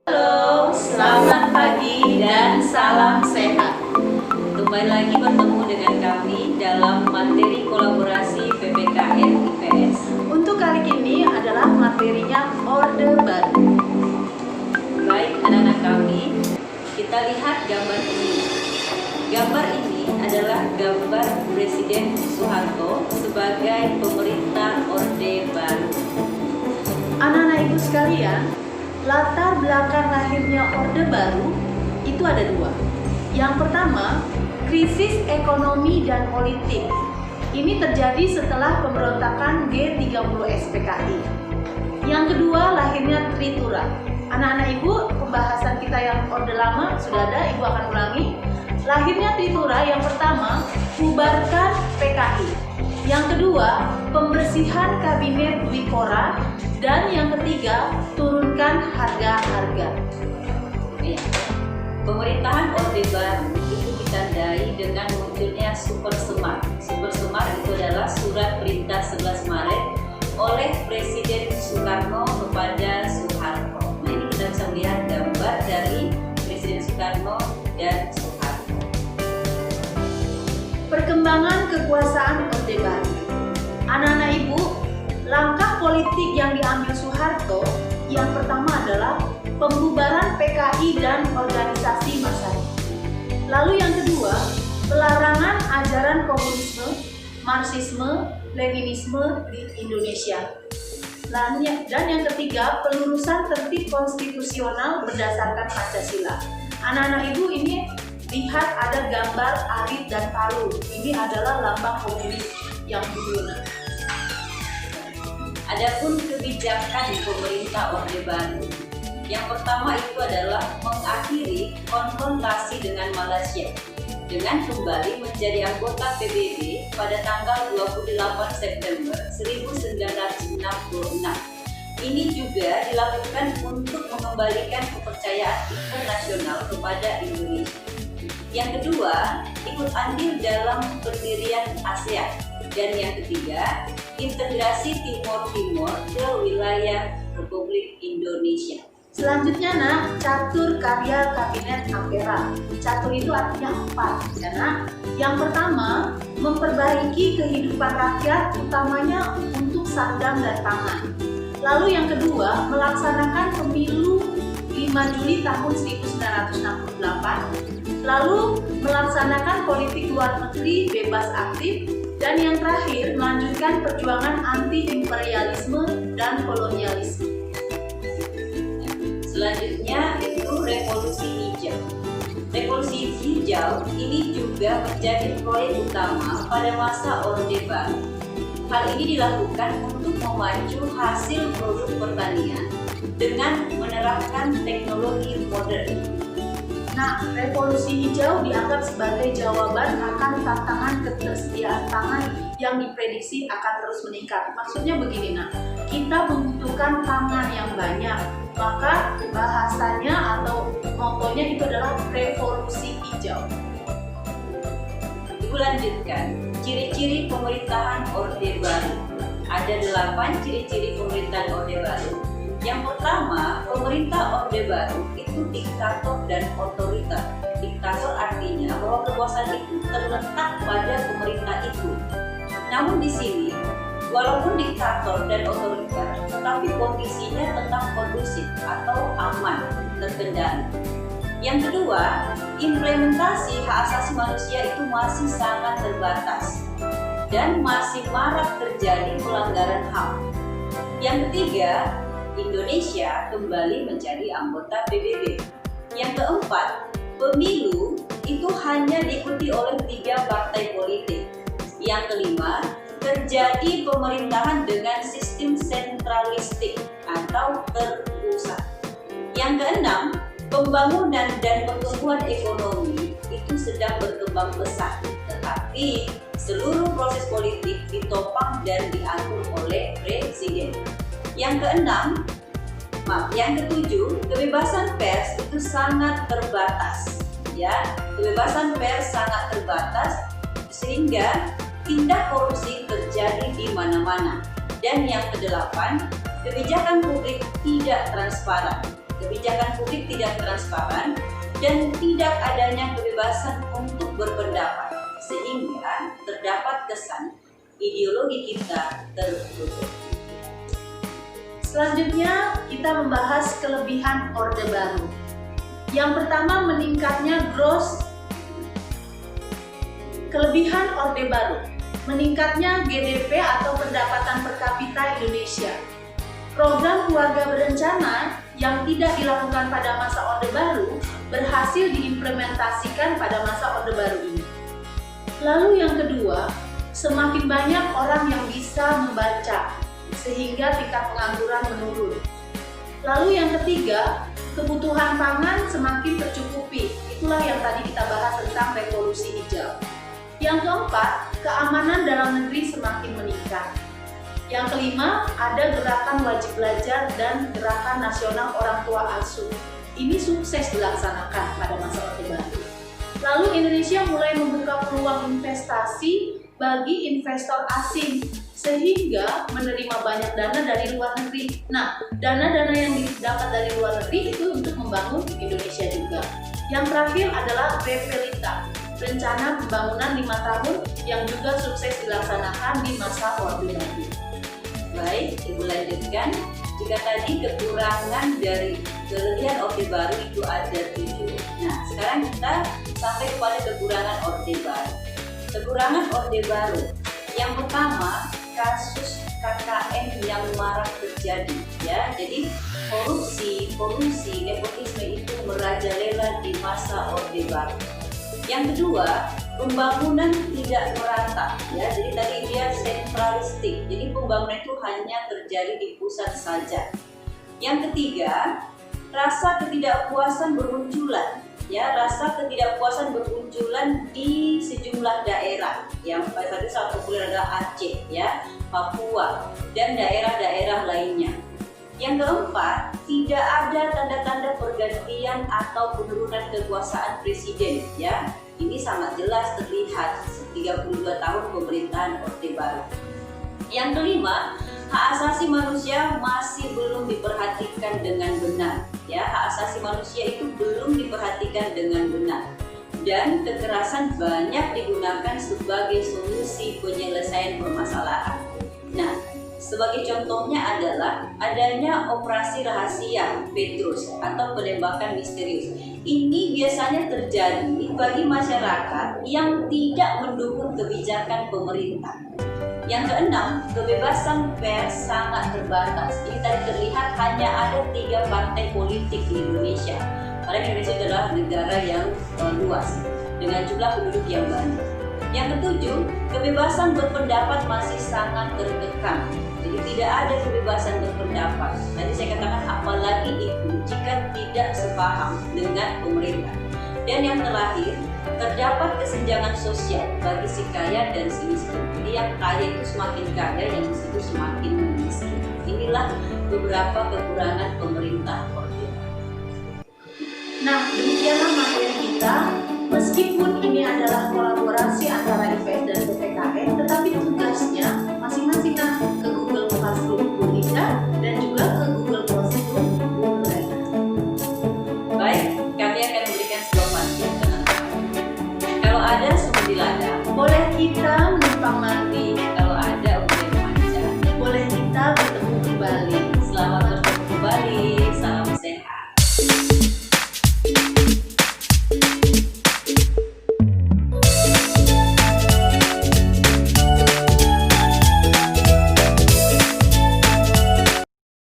Halo, selamat pagi dan salam sehat. Kembali lagi bertemu dengan kami dalam materi kolaborasi PPKN IPS. Untuk kali ini adalah materinya Orde Baru. Baik anak-anak kami, kita lihat gambar ini. Gambar ini adalah gambar Presiden Soeharto sebagai pemerintah Orde Baru. Anak-anak ibu sekalian, latar belakang lahirnya Orde Baru itu ada dua. Yang pertama, krisis ekonomi dan politik. Ini terjadi setelah pemberontakan G30 SPKI. Yang kedua, lahirnya Tritura. Anak-anak ibu, pembahasan kita yang Orde Lama sudah ada, ibu akan ulangi. Lahirnya Tritura yang pertama, bubarkan PKI. Yang kedua, pembersihan kabinet Dwikora. Dan yang ketiga, turunkan harga-harga. Ya. Pemerintahan Orde Baru itu ditandai dengan munculnya Super Semar. Super Semar itu adalah surat perintah 11 Maret oleh Presiden Soekarno kepada Soeharto. Nah, ini kita bisa melihat gambar dari Presiden Soekarno dan Soeharto. Perkembangan kekuasaan Orde Baru. Anak-anak ibu, langkah politik yang diambil Soeharto yang pertama adalah pembubaran PKI dan organisasi massanya. Lalu yang kedua, pelarangan ajaran komunisme, Marxisme, Leninisme di Indonesia. Dan yang ketiga, pelurusan tertib konstitusional berdasarkan Pancasila. Anak-anak ibu ini lihat ada gambar arit dan palu. Ini adalah lambang komunis yang dulunya. Adapun kebijakan pemerintah Orde Baru, yang pertama itu adalah mengakhiri konfrontasi dengan Malaysia dengan kembali menjadi anggota PBB pada tanggal 28 September 1966. Ini juga dilakukan untuk mengembalikan kepercayaan internasional kepada Indonesia. Yang kedua, ikut andil dalam pendirian ASEAN. Dan yang ketiga, integrasi Timur Timur ke wilayah Republik Indonesia. Selanjutnya nak, catur karya Kabinet Ampera. Catur itu artinya 4 ya nak. Yang pertama, memperbaiki kehidupan rakyat utamanya untuk sandang dan pangan. Lalu yang kedua, melaksanakan pemilu 5 Juli tahun 1968. Lalu melaksanakan politik luar negeri bebas aktif. Dan yang terakhir, melanjutkan perjuangan anti-imperialisme dan kolonialisme. Selanjutnya itu revolusi hijau. Revolusi hijau ini juga menjadi proyek utama pada masa Orde Baru. Hal ini dilakukan untuk memacu hasil produk pertanian dengan menerapkan teknologi modern. Nah, revolusi hijau dianggap sebagai jawaban akan tantangan ketersediaan pangan yang diprediksi akan terus meningkat. Maksudnya begini nak, kita membutuhkan pangan yang banyak, maka bahasanya atau motonya itu adalah revolusi hijau. Ibu lanjutkan, ciri-ciri pemerintahan Orde Baru. Ada 8 ciri-ciri pemerintahan Orde Baru. Yang pertama, pemerintah Orde Baru itu diktator dan otoriter. Diktator artinya bahwa kekuasaan itu terletak pada pemerintah itu. Namun di sini, walaupun diktator dan otoriter, tetapi kondisinya tetap kondusif atau aman, terkendali. Yang kedua, implementasi hak asasi manusia itu masih sangat terbatas dan masih marak terjadi pelanggaran HAM. Yang ketiga, Indonesia kembali menjadi anggota PBB. Yang keempat, pemilu itu hanya diikuti oleh 3 partai politik. Yang kelima, terjadi pemerintahan dengan sistem sentralistik atau terpusat. Yang keenam, pembangunan dan pertumbuhan ekonomi itu sedang berkembang pesat, tetapi seluruh proses politik ditopang dan diatur oleh presiden. Yang ketujuh, kebebasan pers itu sangat terbatas. Ya, kebebasan pers sangat terbatas sehingga tindak korupsi terjadi di mana-mana. Dan yang kedelapan, kebijakan publik tidak transparan. kebijakan publik tidak transparan, dan tidak adanya kebebasan untuk berpendapat, sehingga terdapat kesan ideologi kita tertutup. Selanjutnya kita membahas kelebihan Orde Baru. Yang pertama, meningkatnya gross. Kelebihan Orde Baru, meningkatnya GDP atau pendapatan per kapita Indonesia. Program keluarga berencana yang tidak dilakukan pada masa Orde Baru berhasil diimplementasikan pada masa Orde Baru ini. Lalu yang kedua, semakin banyak orang yang bisa membaca sehingga tingkat pengangguran menurun. Lalu yang ketiga, kebutuhan pangan semakin tercukupi. Itulah yang tadi kita bahas tentang revolusi hijau. Yang keempat, keamanan dalam negeri semakin meningkat. Yang kelima, ada gerakan wajib belajar dan gerakan nasional orang tua asuh. Ini sukses dilaksanakan pada masa Orde Baru. Lalu Indonesia mulai membuka peluang investasi bagi investor asing sehingga menerima banyak dana dari luar negeri. Nah, dana-dana yang didapat dari luar negeri itu untuk membangun Indonesia juga. Yang terakhir adalah BPLITA, rencana pembangunan 5 tahun yang juga sukses dilaksanakan di masa Orde Baru. Baik, Ibu lanjutkan. Jika tadi kekurangan dari kelebihan Orde Baru itu ada 7. Nah, sekarang kita sampai kepada kekurangan Orde Baru. Kekurangan Orde Baru. Yang pertama, kasus KKN yang marak terjadi, ya. Jadi korupsi, nepotisme itu merajalela di masa Orde Baru. Yang kedua, pembangunan tidak merata, ya. Jadi tadi dia sentralistik. Jadi pembangunan itu hanya terjadi di pusat saja. Yang ketiga, rasa ketidakpuasan bermunculan. Ya, rasa ketidakpuasan bermunculan di sejumlah daerah. Yang pada saat itu sangat populer adalah Aceh, ya, Papua, dan daerah-daerah lainnya. Yang keempat, tidak ada tanda-tanda pergantian atau penurunan kekuasaan presiden, ya. Ini sangat jelas terlihat 32 tahun pemerintahan Orde Baru. Yang kelima, hak asasi manusia masih belum diperhatikan dengan benar. Ya, hak asasi manusia itu belum diperhatikan dengan benar. Dan kekerasan banyak digunakan sebagai solusi penyelesaian permasalahan. Nah, sebagai contohnya adalah adanya operasi rahasia Petrus atau penembakan misterius. Ini biasanya terjadi bagi masyarakat yang tidak mendukung kebijakan pemerintah. Yang keenam, kebebasan pers sangat terbatas. Ini tadi terlihat hanya ada 3 partai politik di Indonesia. Karena Indonesia adalah negara yang luas dengan jumlah penduduk yang banyak. Yang ketujuh, kebebasan berpendapat masih sangat terkekang. Jadi tidak ada kebebasan berpendapat. Tadi saya katakan apalagi itu jika tidak sepaham dengan pemerintah. Dan yang terakhir, terdapat kesenjangan sosial bagi si kaya dan si miskin. Jadi yang kaya itu semakin kaya, yang miskin itu semakin miskin. Inilah beberapa kekurangan pemerintah Orde Baru. Nah, demikianlah materi kita. Meskipun ini adalah kolaborasi antara IPS dan PPKN, tetapi tugasnya masing-masing.